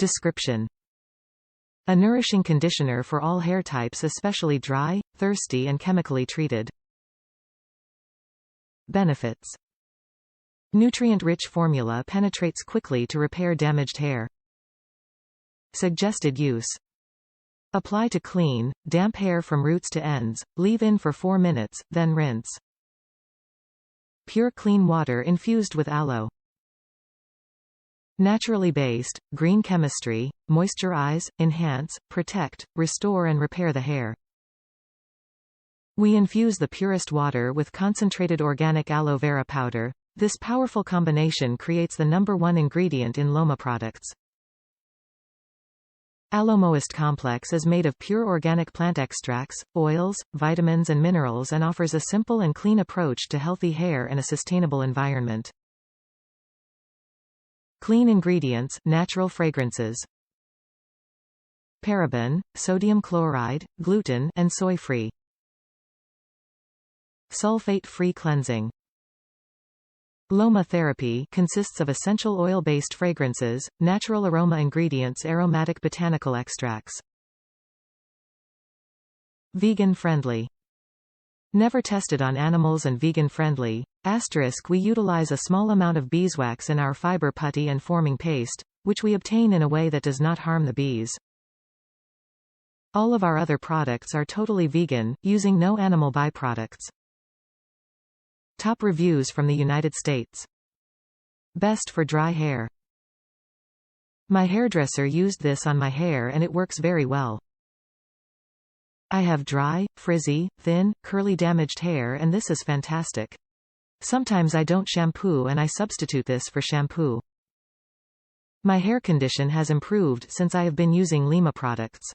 Description: a nourishing conditioner for all hair types, especially dry, thirsty and chemically treated. Benefits: nutrient-rich formula penetrates quickly to repair damaged hair. Suggested use: apply to clean, damp hair from roots to ends, leave in for 4 minutes, then rinse. Pure clean water infused with aloe. Naturally based, green chemistry, moisturize, enhance, protect, restore and repair the hair. We infuse the purest water with concentrated organic aloe vera powder. This powerful combination creates the #1 ingredient in LOMA products. Aloemoist Complex is made of pure organic plant extracts, oils, vitamins and minerals and offers a simple and clean approach to healthy hair in a sustainable environment. Clean ingredients, natural fragrances. Paraben, sodium chloride, gluten, and soy-free. Sulfate-free cleansing. LOMATherapy consists of essential oil-based fragrances, natural aroma ingredients, aromatic botanical extracts. Vegan-friendly. Never tested on animals and vegan-friendly. We utilize a small amount of beeswax in our fiber putty and forming paste, which we obtain in a way that does not harm the bees. All of our other products are totally vegan, using no animal byproducts. Top reviews from the United States. Best for dry hair. My hairdresser used this on my hair and it works very well. I have dry, frizzy, thin, curly damaged hair and this is fantastic. Sometimes I don't shampoo and I substitute this for shampoo. My hair condition has improved since I have been using LOMA products.